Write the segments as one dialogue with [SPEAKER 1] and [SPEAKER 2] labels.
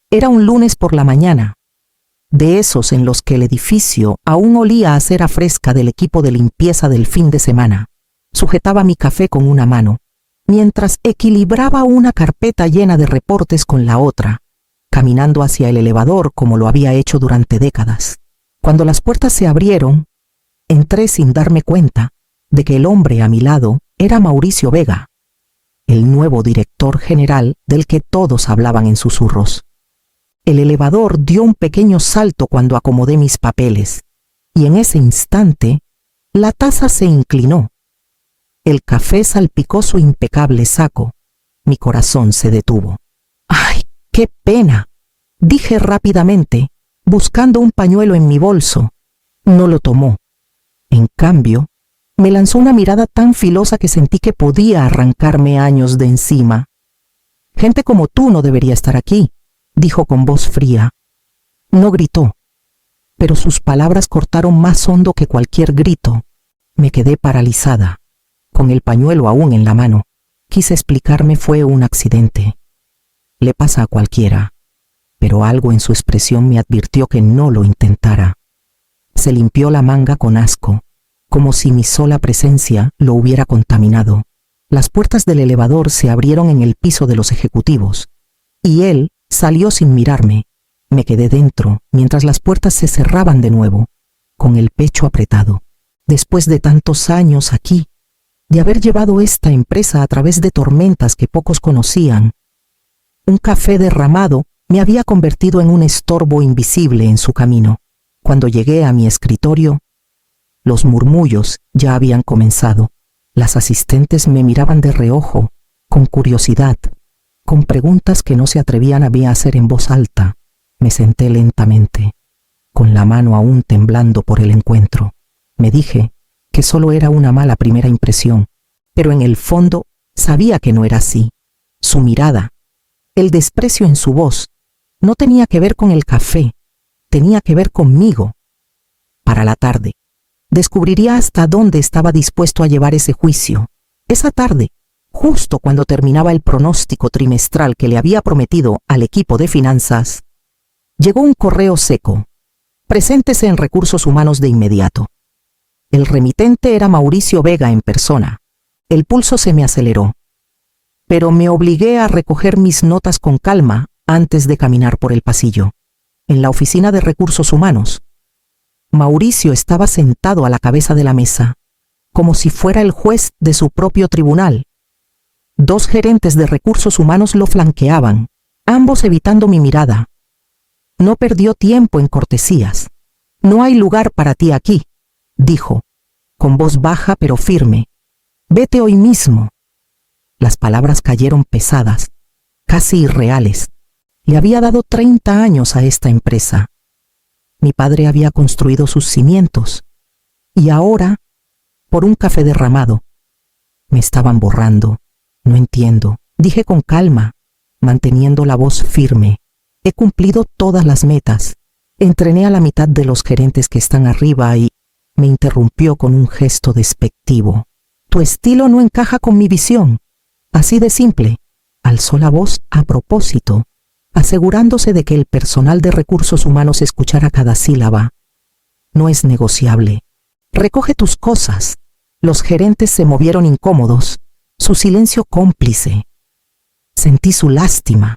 [SPEAKER 1] Era un lunes por la mañana, de esos en los que el edificio aún olía a cera fresca del equipo de limpieza del fin de semana. Sujetaba mi café con una mano, mientras equilibraba una carpeta llena de reportes con la otra, caminando hacia el elevador como lo había hecho durante décadas. Cuando las puertas se abrieron, entré sin darme cuenta de que el hombre a mi lado era Mauricio Vega, el nuevo director general del que todos hablaban en susurros. El elevador dio un pequeño salto cuando acomodé mis papeles, y en ese instante la taza se inclinó. El café salpicó su impecable saco. Mi corazón se detuvo. ¡Ay, qué pena!, dije rápidamente, buscando un pañuelo en mi bolso. No lo tomó. En cambio, me lanzó una mirada tan filosa que sentí que podía arrancarme años de encima. «Gente como tú no debería estar aquí», dijo con voz fría. No gritó, pero sus palabras cortaron más hondo que cualquier grito. Me quedé paralizada, con el pañuelo aún en la mano. Quise explicarme, fue un accidente. Le pasa a cualquiera, pero algo en su expresión me advirtió que no lo intentara. Se limpió la manga con asco, como si mi sola presencia lo hubiera contaminado. Las puertas del elevador se abrieron en el piso de los ejecutivos, y él salió sin mirarme. Me quedé dentro mientras las puertas se cerraban de nuevo, con el pecho apretado. Después de tantos años aquí, de haber llevado esta empresa a través de tormentas que pocos conocían, un café derramado me había convertido en un estorbo invisible en su camino. Cuando llegué a mi escritorio, los murmullos ya habían comenzado. Las asistentes me miraban de reojo, con curiosidad, con preguntas que no se atrevían a mí a hacer en voz alta. Me senté lentamente, con la mano aún temblando por el encuentro. Me dije que solo era una mala primera impresión, pero en el fondo sabía que no era así. Su mirada, el desprecio en su voz, no tenía que ver con el café, tenía que ver conmigo. Para la tarde, descubriría hasta dónde estaba dispuesto a llevar ese juicio. Esa tarde, justo cuando terminaba el pronóstico trimestral que le había prometido al equipo de finanzas, llegó un correo seco. Preséntese en Recursos Humanos de inmediato. El remitente era Mauricio Vega en persona. El pulso se me aceleró, pero me obligué a recoger mis notas con calma antes de caminar por el pasillo. En la oficina de Recursos Humanos, Mauricio estaba sentado a la cabeza de la mesa, como si fuera el juez de su propio tribunal. 2 gerentes de Recursos Humanos lo flanqueaban, ambos evitando mi mirada. No perdió tiempo en cortesías. «No hay lugar para ti aquí», dijo, con voz baja pero firme. «Vete hoy mismo». Las palabras cayeron pesadas, casi irreales. Le había dado 30 años a esta empresa. Mi padre había construido sus cimientos, y ahora, por un café derramado, me estaban borrando. «No entiendo», dije con calma, manteniendo la voz firme. «He cumplido todas las metas. Entrené a la mitad de los gerentes que están arriba y…» Me interrumpió con un gesto despectivo. «Tu estilo no encaja con mi visión». Así de simple. Alzó la voz a propósito, asegurándose de que el personal de Recursos Humanos escuchara cada sílaba. «No es negociable. Recoge tus cosas». Los gerentes se movieron incómodos, su silencio cómplice. Sentí su lástima,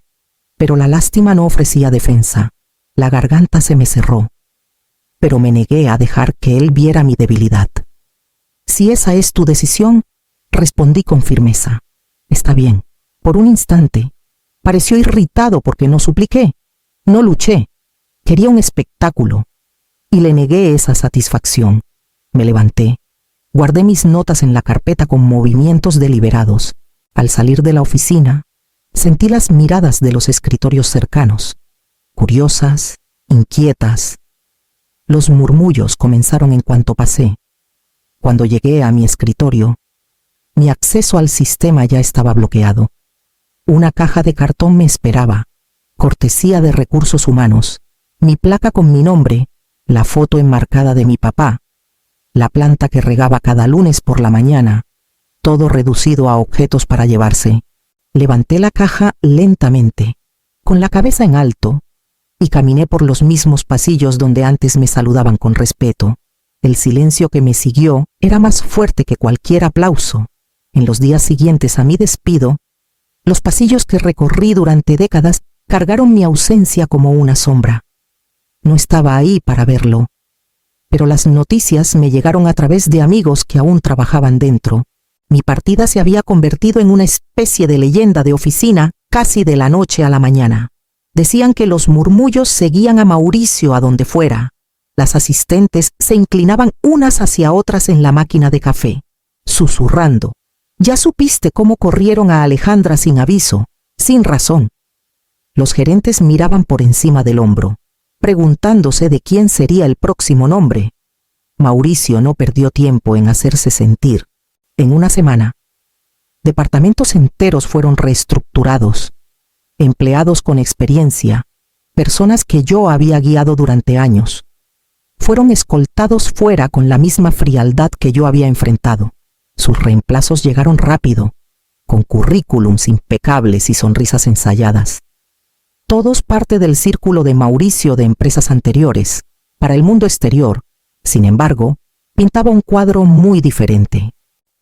[SPEAKER 1] pero la lástima no ofrecía defensa. La garganta se me cerró, pero me negué a dejar que él viera mi debilidad. «Si esa es tu decisión», respondí con firmeza. «Está bien». Por un instante, pareció irritado porque no supliqué, no luché. Quería un espectáculo, y le negué esa satisfacción. Me levanté, guardé mis notas en la carpeta con movimientos deliberados. Al salir de la oficina, sentí las miradas de los escritorios cercanos, curiosas, inquietas. Los murmullos comenzaron en cuanto pasé. Cuando llegué a mi escritorio, mi acceso al sistema ya estaba bloqueado. Una caja de cartón me esperaba, cortesía de Recursos Humanos, mi placa con mi nombre, la foto enmarcada de mi papá, la planta que regaba cada lunes por la mañana, todo reducido a objetos para llevarse. Levanté la caja lentamente, con la cabeza en alto, y caminé por los mismos pasillos donde antes me saludaban con respeto. El silencio que me siguió era más fuerte que cualquier aplauso. En los días siguientes a mi despido, los pasillos que recorrí durante décadas cargaron mi ausencia como una sombra. No estaba ahí para verlo, pero las noticias me llegaron a través de amigos que aún trabajaban dentro. Mi partida se había convertido en una especie de leyenda de oficina casi de la noche a la mañana. Decían que los murmullos seguían a Mauricio a donde fuera. Las asistentes se inclinaban unas hacia otras en la máquina de café, susurrando. Ya supiste cómo corrieron a Alejandra sin aviso, sin razón. Los gerentes miraban por encima del hombro, preguntándose de quién sería el próximo nombre. Mauricio no perdió tiempo en hacerse sentir. En una semana, departamentos enteros fueron reestructurados. Empleados con experiencia, personas que yo había guiado durante años, fueron escoltados fuera con la misma frialdad que yo había enfrentado. Sus reemplazos llegaron rápido, con currículums impecables y sonrisas ensayadas. Todos parte del círculo de Mauricio de empresas anteriores. Para el mundo exterior, sin embargo, pintaba un cuadro muy diferente.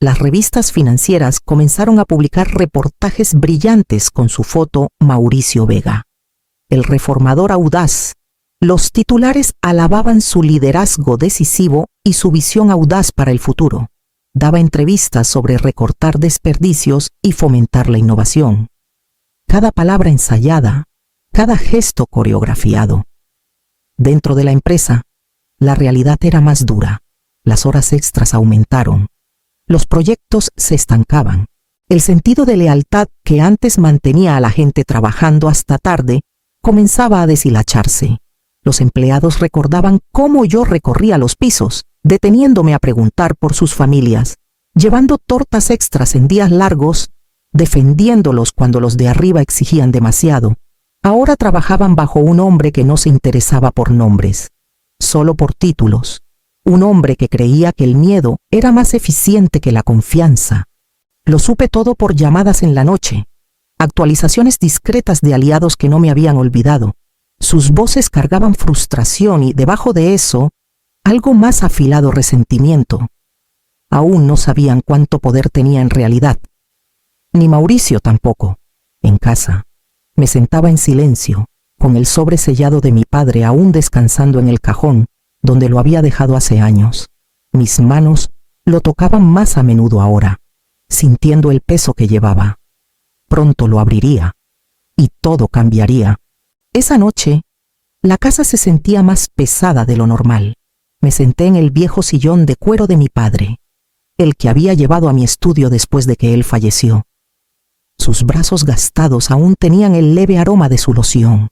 [SPEAKER 1] Las revistas financieras comenzaron a publicar reportajes brillantes con su foto Mauricio Vega, el reformador audaz. Los titulares alababan su liderazgo decisivo y su visión audaz para el futuro. Daba entrevistas sobre recortar desperdicios y fomentar la innovación. Cada palabra ensayada, cada gesto coreografiado. Dentro de la empresa, la realidad era más dura. Las horas extras aumentaron. Los proyectos se estancaban. El sentido de lealtad que antes mantenía a la gente trabajando hasta tarde comenzaba a deshilacharse. Los empleados recordaban cómo yo recorría los pisos, deteniéndome a preguntar por sus familias, llevando tortas extras en días largos, defendiéndolos cuando los de arriba exigían demasiado. Ahora trabajaban bajo un hombre que no se interesaba por nombres, solo por títulos. Un hombre que creía que el miedo era más eficiente que la confianza. Lo supe todo por llamadas en la noche, actualizaciones discretas de aliados que no me habían olvidado. Sus voces cargaban frustración y, debajo de eso, algo más afilado resentimiento. Aún no sabían cuánto poder tenía en realidad. Ni Mauricio tampoco. En casa, me sentaba en silencio, con el sobre sellado de mi padre aún descansando en el cajón, donde lo había dejado hace años. Mis manos lo tocaban más a menudo ahora, sintiendo el peso que llevaba. Pronto lo abriría, y todo cambiaría. Esa noche, la casa se sentía más pesada de lo normal. Me senté en el viejo sillón de cuero de mi padre, el que había llevado a mi estudio después de que él falleció. Sus brazos gastados aún tenían el leve aroma de su loción,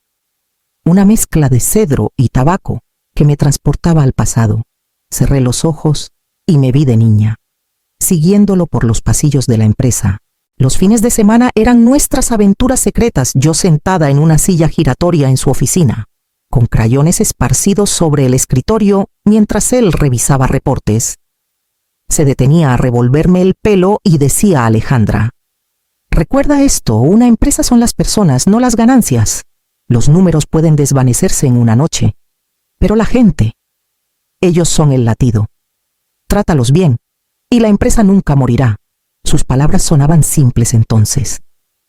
[SPEAKER 1] una mezcla de cedro y tabaco que me transportaba al pasado. Cerré los ojos y me vi de niña, siguiéndolo por los pasillos de la empresa. Los fines de semana eran nuestras aventuras secretas, yo sentada en una silla giratoria en su oficina, con crayones esparcidos sobre el escritorio mientras él revisaba reportes. Se detenía a revolverme el pelo y decía a Alejandra: «Recuerda esto, una empresa son las personas, no las ganancias. Los números pueden desvanecerse en una noche, pero la gente, ellos son el latido. Trátalos bien, y la empresa nunca morirá». Sus palabras sonaban simples entonces,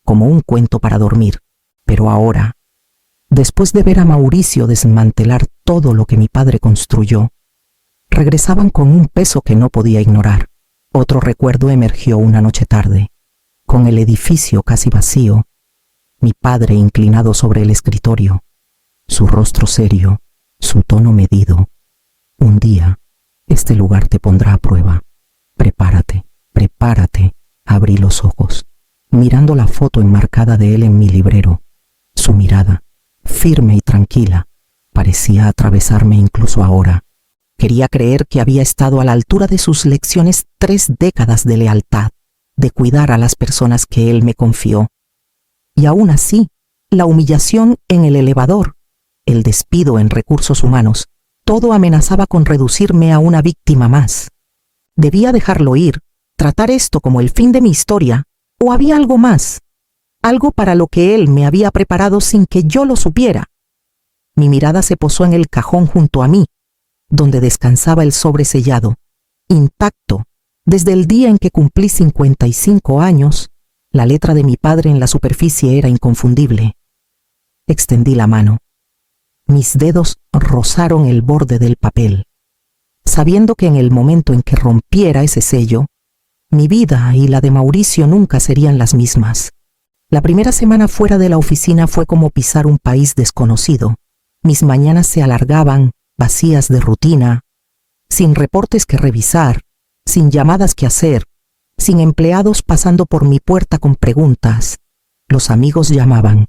[SPEAKER 1] como un cuento para dormir. Pero ahora, después de ver a Mauricio desmantelar todo lo que mi padre construyó, regresaban con un peso que no podía ignorar. Otro recuerdo emergió una noche tarde, con el edificio casi vacío, mi padre inclinado sobre el escritorio, su rostro serio, su tono medido. «Un día, este lugar te pondrá a prueba. Prepárate, prepárate». Abrí los ojos, mirando la foto enmarcada de él en mi librero. Su mirada, firme y tranquila, parecía atravesarme incluso ahora. Quería creer que había estado a la altura de sus lecciones 3 décadas de lealtad, de cuidar a las personas que él me confió. Y aún así, la humillación en el elevador, el despido en recursos humanos, todo amenazaba con reducirme a una víctima más. ¿Debía dejarlo ir, tratar esto como el fin de mi historia, o había algo más? algo para lo que él me había preparado sin que yo lo supiera. Mi mirada se posó en el cajón junto a mí, donde descansaba el sobre sellado, intacto. Desde el día en que cumplí 55 años, la letra de mi padre en la superficie era inconfundible. Extendí la mano. Mis dedos rozaron el borde del papel, sabiendo que en el momento en que rompiera ese sello, mi vida y la de Mauricio nunca serían las mismas. La primera semana fuera de la oficina fue como pisar un país desconocido. Mis mañanas se alargaban, vacías de rutina, sin reportes que revisar, sin llamadas que hacer, sin empleados pasando por mi puerta con preguntas. Los amigos llamaban,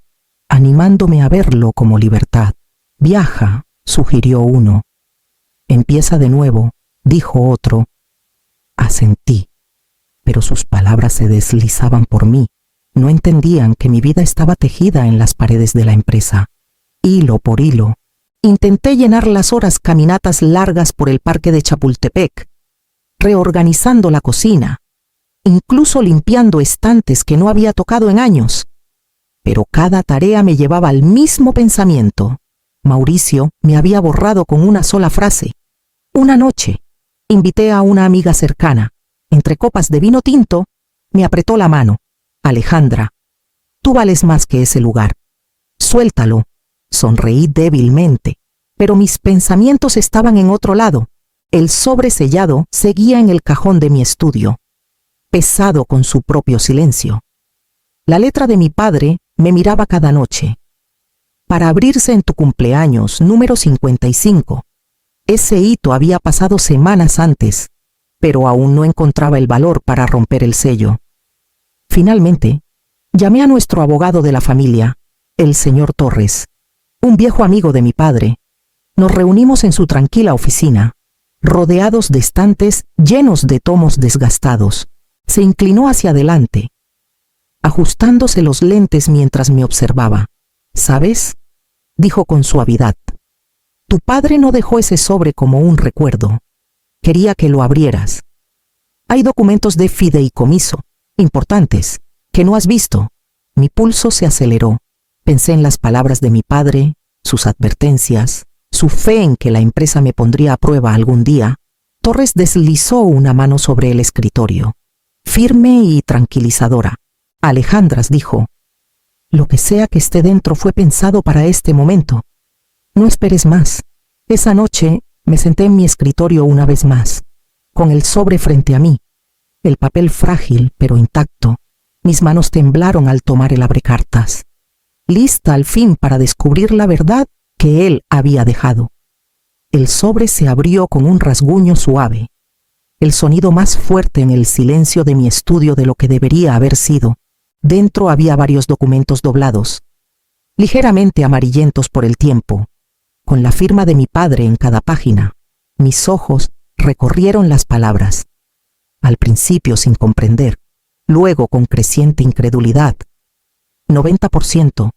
[SPEAKER 1] animándome a verlo como libertad. Viaja, sugirió uno. Empieza de nuevo, dijo otro. Asentí, pero sus palabras se deslizaban por mí. No entendían que mi vida estaba tejida en las paredes de la empresa, hilo por hilo. Intenté llenar las horas caminatas largas por el parque de Chapultepec, reorganizando la cocina, incluso limpiando estantes que no había tocado en años. Pero cada tarea me llevaba al mismo pensamiento. Mauricio me había borrado con una sola frase. Una noche, invité a una amiga cercana. Entre copas de vino tinto, me apretó la mano. Alejandra, tú vales más que ese lugar. Suéltalo. Sonreí débilmente, pero mis pensamientos estaban en otro lado. El sobre sellado seguía en el cajón de mi estudio, pesado con su propio silencio. La letra de mi padre me miraba cada noche. Para abrirse en tu cumpleaños, número 55. Ese hito había pasado semanas antes, pero aún no encontraba el valor para romper el sello. Finalmente, llamé a nuestro abogado de la familia, el señor Torres, un viejo amigo de mi padre. Nos reunimos en su tranquila oficina, rodeados de estantes llenos de tomos desgastados. Se inclinó hacia adelante, ajustándose los lentes mientras me observaba. ¿Sabes?, dijo con suavidad. Tu padre no dejó ese sobre como un recuerdo. Quería que lo abrieras. Hay documentos de fideicomiso, importantes, que no has visto. Mi pulso se aceleró. Pensé en las palabras de mi padre, sus advertencias, su fe en que la empresa me pondría a prueba algún día. Torres deslizó una mano sobre el escritorio, firme y tranquilizadora. Alejandras, dijo, lo que sea que esté dentro fue pensado para este momento. No esperes más. Esa noche me senté en mi escritorio una vez más, con el sobre frente a mí, el papel frágil pero intacto. Mis manos temblaron al tomar el abrecartas, lista al fin para descubrir la verdad que él había dejado. El sobre se abrió con un rasguño suave, el sonido más fuerte en el silencio de mi estudio de lo que debería haber sido. Dentro había varios documentos doblados, ligeramente amarillentos por el tiempo, con la firma de mi padre en cada página. Mis ojos recorrieron las palabras, al principio sin comprender, luego con creciente incredulidad. 90%.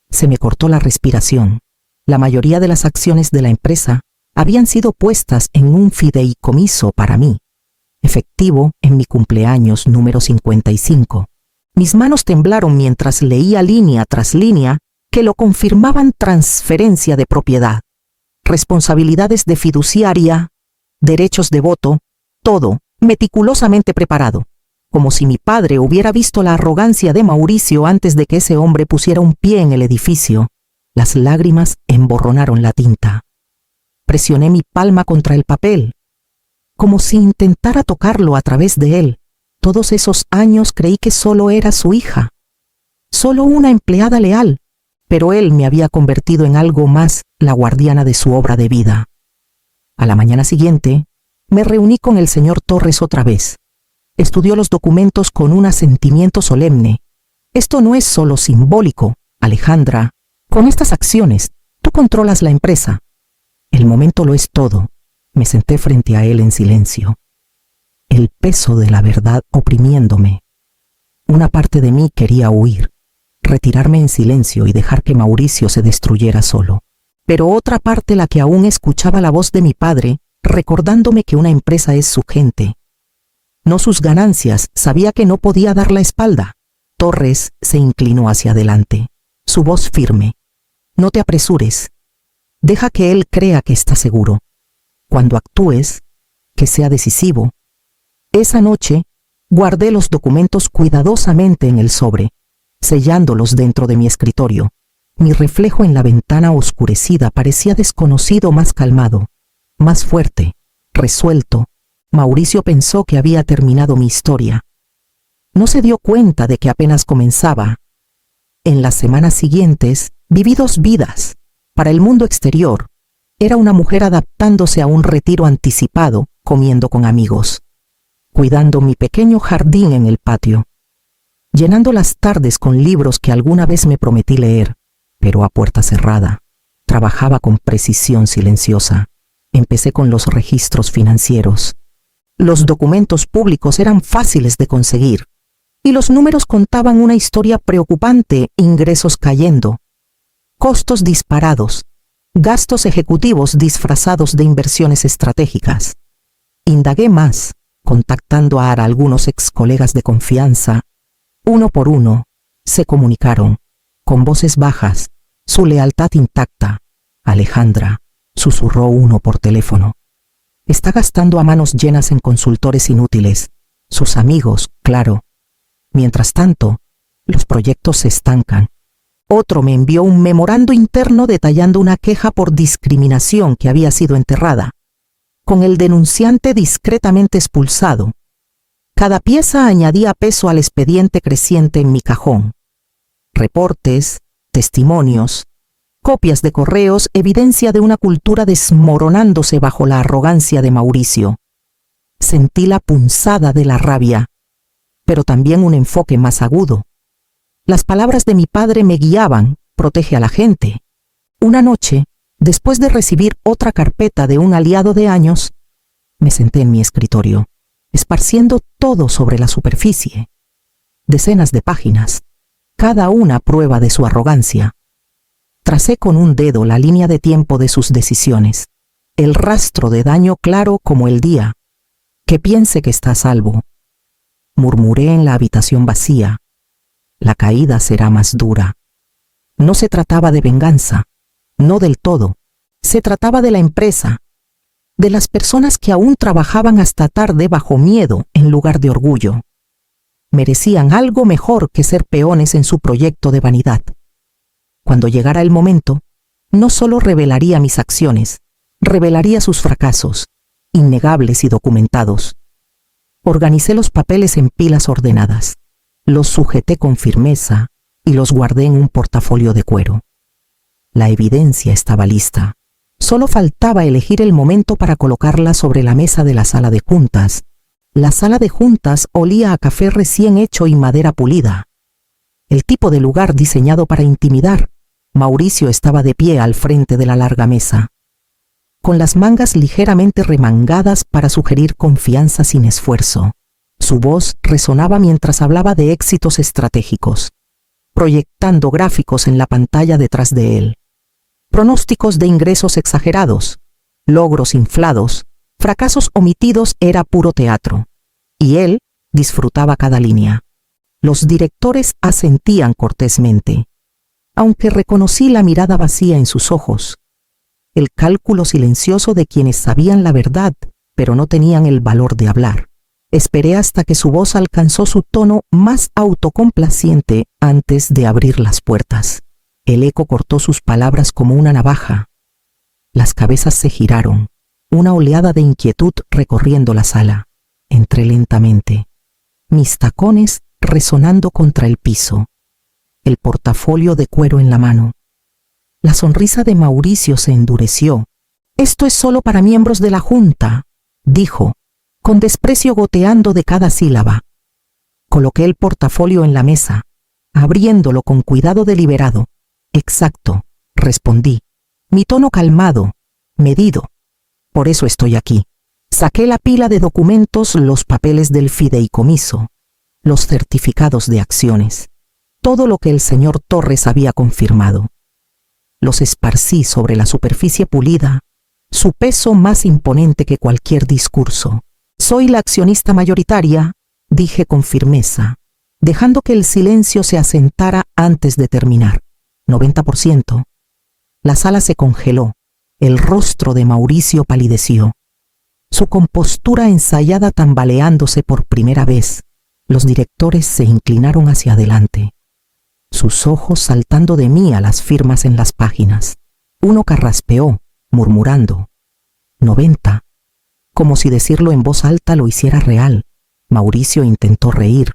[SPEAKER 1] Se me cortó la respiración. La mayoría de las acciones de la empresa habían sido puestas en un fideicomiso para mí, efectivo en mi cumpleaños número 55. Mis manos temblaron mientras leía línea tras línea que lo confirmaban: transferencia de propiedad, responsabilidades de fiduciaria, derechos de voto, todo meticulosamente preparado, como si mi padre hubiera visto la arrogancia de Mauricio antes de que ese hombre pusiera un pie en el edificio. Las lágrimas emborronaron la tinta. Presioné mi palma contra el papel, como si intentara tocarlo a través de él. Todos esos años creí que solo era su hija, solo una empleada leal, pero él me había convertido en algo más, la guardiana de su obra de vida. A la mañana siguiente, me reuní con el señor Torres otra vez. Estudió los documentos con un asentimiento solemne. Esto no es solo simbólico, Alejandra. Con estas acciones, tú controlas la empresa. El momento lo es todo. Me senté frente a él en silencio, el peso de la verdad oprimiéndome. Una parte de mí quería huir, retirarme en silencio y dejar que Mauricio se destruyera solo. Pero otra parte, la que aún escuchaba la voz de mi padre, recordándome que una empresa es su gente, no sus ganancias, sabía que no podía dar la espalda. Torres se inclinó hacia adelante, su voz firme. No te apresures. Deja que él crea que está seguro. Cuando actúes, que sea decisivo. Esa noche, guardé los documentos cuidadosamente en el sobre, sellándolos dentro de mi escritorio. Mi reflejo en la ventana oscurecida parecía desconocido, más calmado, más fuerte, resuelto. Mauricio pensó que había terminado mi historia. No se dio cuenta de que apenas comenzaba. En las semanas siguientes, viví 2 vidas. Para el mundo exterior, era una mujer adaptándose a un retiro anticipado, comiendo con amigos, cuidando mi pequeño jardín en el patio, llenando las tardes con libros que alguna vez me prometí leer, pero a puerta cerrada. Trabajaba con precisión silenciosa. Empecé con los registros financieros. Los documentos públicos eran fáciles de conseguir, y los números contaban una historia preocupante: ingresos cayendo, costos disparados, gastos ejecutivos disfrazados de inversiones estratégicas. Indagué más, contactando a algunos ex colegas de confianza. Uno por uno, se comunicaron, con voces bajas, su lealtad intacta. Alejandra, susurró uno por teléfono, está gastando a manos llenas en consultores inútiles. Sus amigos, claro. Mientras tanto, los proyectos se estancan. Otro me envió un memorando interno detallando una queja por discriminación que había sido enterrada, con el denunciante discretamente expulsado. Cada pieza añadía peso al expediente creciente en mi cajón. Reportes, testimonios, copias de correos, evidencia de una cultura desmoronándose bajo la arrogancia de Mauricio. Sentí la punzada de la rabia, pero también un enfoque más agudo. Las palabras de mi padre me guiaban: protege a la gente. Una noche, después de recibir otra carpeta de un aliado de años, me senté en mi escritorio, esparciendo todo sobre la superficie. Decenas de páginas, cada una prueba de su arrogancia. Tracé con un dedo la línea de tiempo de sus decisiones, el rastro de daño claro como el día. Que piense que está a salvo. Murmuré en la habitación vacía. La caída será más dura. No se trataba de venganza, no del todo. Se trataba de la empresa, de las personas que aún trabajaban hasta tarde bajo miedo en lugar de orgullo. Merecían algo mejor que ser peones en su proyecto de vanidad. Cuando llegara el momento, no solo revelaría mis acciones, revelaría sus fracasos, innegables y documentados. Organicé los papeles en pilas ordenadas, los sujeté con firmeza y los guardé en un portafolio de cuero. La evidencia estaba lista. Solo faltaba elegir el momento para colocarla sobre la mesa de la sala de juntas. La sala de juntas olía a café recién hecho y madera pulida. El tipo de lugar diseñado para intimidar. Mauricio estaba de pie al frente de la larga mesa, con las mangas ligeramente remangadas para sugerir confianza sin esfuerzo. Su voz resonaba mientras hablaba de éxitos estratégicos, proyectando gráficos en la pantalla detrás de él. Pronósticos de ingresos exagerados, logros inflados, fracasos omitidos. Era puro teatro, y él disfrutaba cada línea. Los directores asentían cortésmente, aunque reconocí la mirada vacía en sus ojos, el cálculo silencioso de quienes sabían la verdad, pero no tenían el valor de hablar. Esperé hasta que su voz alcanzó su tono más autocomplaciente antes de abrir las puertas. El eco cortó sus palabras como una navaja. Las cabezas se giraron, una oleada de inquietud recorriendo la sala. Entré lentamente, mis tacones resonando contra el piso, el portafolio de cuero en la mano. La sonrisa de Mauricio se endureció. «Esto es solo para miembros de la Junta», dijo, con desprecio goteando de cada sílaba. Coloqué el portafolio en la mesa, abriéndolo con cuidado deliberado. «Exacto», respondí, mi tono calmado, medido. «Por eso estoy aquí». Saqué la pila de documentos, los papeles del fideicomiso, los certificados de acciones, todo lo que el señor Torres había confirmado. Los esparcí sobre la superficie pulida, su peso más imponente que cualquier discurso. «Soy la accionista mayoritaria», dije con firmeza, dejando que el silencio se asentara antes de terminar. 90%. La sala se congeló. El rostro de Mauricio palideció. Su compostura ensayada tambaleándose por primera vez. Los directores se inclinaron hacia adelante, sus ojos saltando de mí a las firmas en las páginas. Uno carraspeó, murmurando: 90. Como si decirlo en voz alta lo hiciera real. Mauricio intentó reír,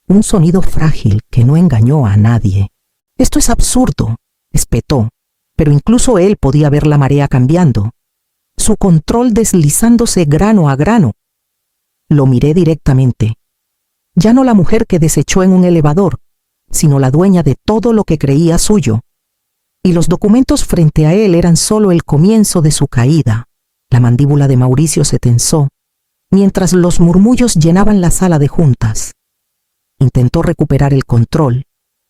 [SPEAKER 1] un sonido frágil que no engañó a nadie. «Esto es absurdo», espetó, pero incluso él podía ver la marea cambiando, su control deslizándose grano a grano. Lo miré directamente. Ya no la mujer que desechó en un elevador, sino la dueña de todo lo que creía suyo. Y los documentos frente a él eran solo el comienzo de su caída. La mandíbula de Mauricio se tensó, mientras los murmullos llenaban la sala de juntas. Intentó recuperar el control,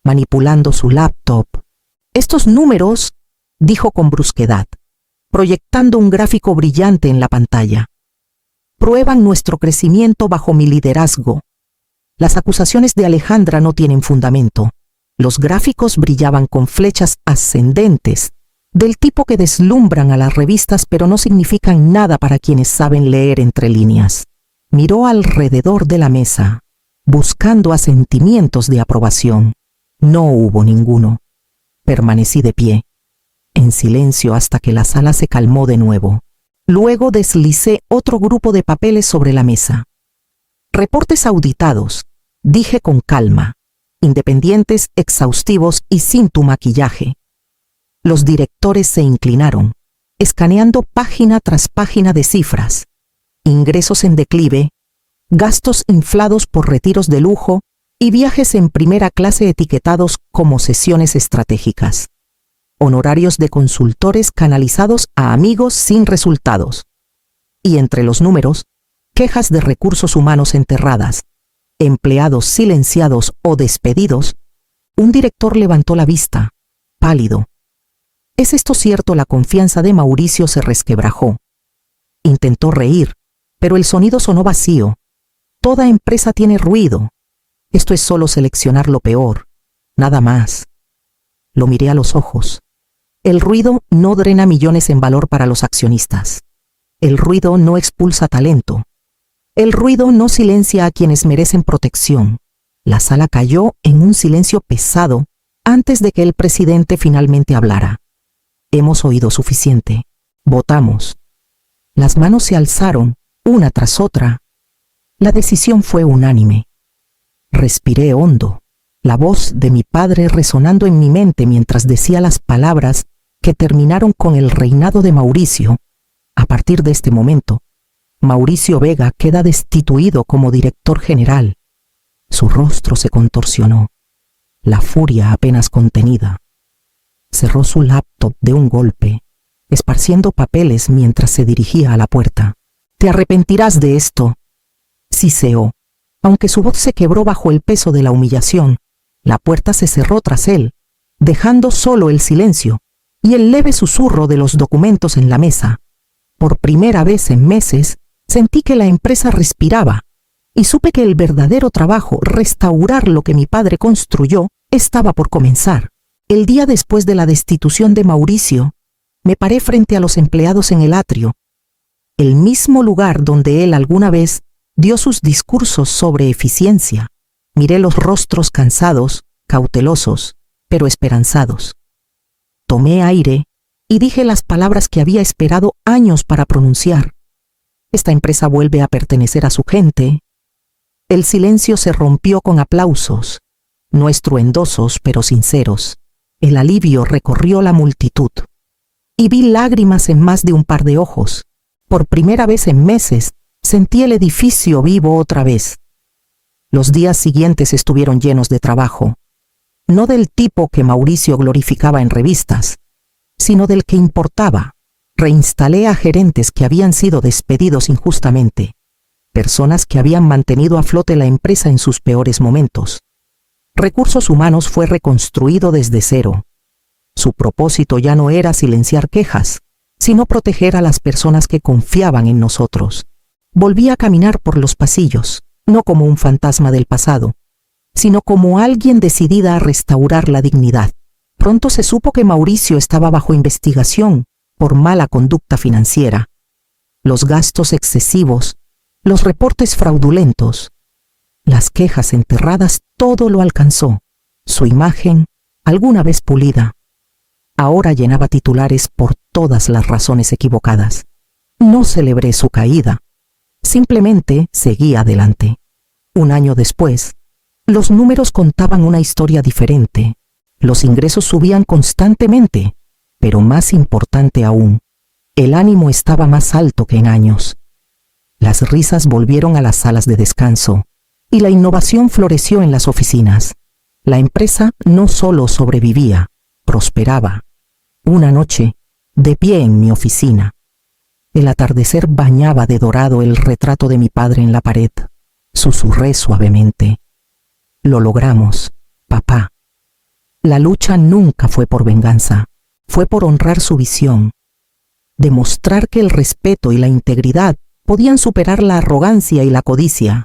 [SPEAKER 1] manipulando su laptop. «Estos números», dijo con brusquedad, proyectando un gráfico brillante en la pantalla, «prueban nuestro crecimiento bajo mi liderazgo. Las acusaciones de Alejandra no tienen fundamento». Los gráficos brillaban con flechas ascendentes, del tipo que deslumbran a las revistas pero no significan nada para quienes saben leer entre líneas. Miró alrededor de la mesa, buscando asentimientos de aprobación. No hubo ninguno. Permanecí de pie, en silencio hasta que la sala se calmó de nuevo. Luego deslicé otro grupo de papeles sobre la mesa. «Reportes auditados», dije con calma, «independientes, exhaustivos y sin tu maquillaje». Los directores se inclinaron, escaneando página tras página de cifras. Ingresos en declive, gastos inflados por retiros de lujo y viajes en primera clase etiquetados como sesiones estratégicas. Honorarios de consultores canalizados a amigos sin resultados. Y entre los números, quejas de recursos humanos enterradas, empleados silenciados o despedidos. Un director levantó la vista, pálido. ¿Es esto cierto? La confianza de Mauricio se resquebrajó. Intentó reír, pero el sonido sonó vacío. Toda empresa tiene ruido. Esto es solo seleccionar lo peor, nada más. Lo miré a los ojos. El ruido no drena millones en valor para los accionistas. El ruido no expulsa talento. El ruido no silencia a quienes merecen protección. La sala cayó en un silencio pesado antes de que el presidente finalmente hablara. «Hemos oído suficiente. Votamos». Las manos se alzaron, una tras otra. La decisión fue unánime. Respiré hondo, la voz de mi padre resonando en mi mente mientras decía las palabras que terminaron con el reinado de Mauricio. A partir de este momento, Mauricio Vega queda destituido como director general. Su rostro se contorsionó, la furia apenas contenida. Cerró su laptop de un golpe, esparciendo papeles mientras se dirigía a la puerta. «Te arrepentirás de esto», siseó. Aunque su voz se quebró bajo el peso de la humillación, la puerta se cerró tras él, dejando solo el silencio y el leve susurro de los documentos en la mesa. Por primera vez en meses, sentí que la empresa respiraba y supe que el verdadero trabajo, restaurar lo que mi padre construyó, estaba por comenzar. El día después de la destitución de Mauricio, me paré frente a los empleados en el atrio, el mismo lugar donde él alguna vez dio sus discursos sobre eficiencia. Miré los rostros cansados, cautelosos, pero esperanzados. Tomé aire y dije las palabras que había esperado años para pronunciar. Esta empresa vuelve a pertenecer a su gente. El silencio se rompió con aplausos, no estruendosos pero sinceros. El alivio recorrió la multitud. Y vi lágrimas en más de un par de ojos. Por primera vez en meses, sentí el edificio vivo otra vez. Los días siguientes estuvieron llenos de trabajo. No del tipo que Mauricio glorificaba en revistas, sino del que importaba. Reinstalé a gerentes que habían sido despedidos injustamente, personas que habían mantenido a flote la empresa en sus peores momentos. Recursos Humanos fue reconstruido desde cero. Su propósito ya no era silenciar quejas, sino proteger a las personas que confiaban en nosotros. Volví a caminar por los pasillos, no como un fantasma del pasado, sino como alguien decidida a restaurar la dignidad. Pronto se supo que Mauricio estaba bajo investigación por mala conducta financiera. Los gastos excesivos, los reportes fraudulentos, las quejas enterradas, todo lo alcanzó. Su imagen, alguna vez pulida, ahora llenaba titulares por todas las razones equivocadas. No celebré su caída, simplemente seguí adelante. Un año después, los números contaban una historia diferente. Los ingresos subían constantemente, pero más importante aún, el ánimo estaba más alto que en años. Las risas volvieron a las salas de descanso y la innovación floreció en las oficinas. La empresa no solo sobrevivía, prosperaba. Una noche, de pie en mi oficina, el atardecer bañaba de dorado el retrato de mi padre en la pared. Susurré suavemente: lo logramos, papá. La lucha nunca fue por venganza, fue por honrar su visión, demostrar que el respeto y la integridad podían superar la arrogancia y la codicia.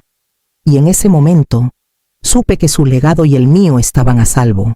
[SPEAKER 1] Y en ese momento, supe que su legado y el mío estaban a salvo.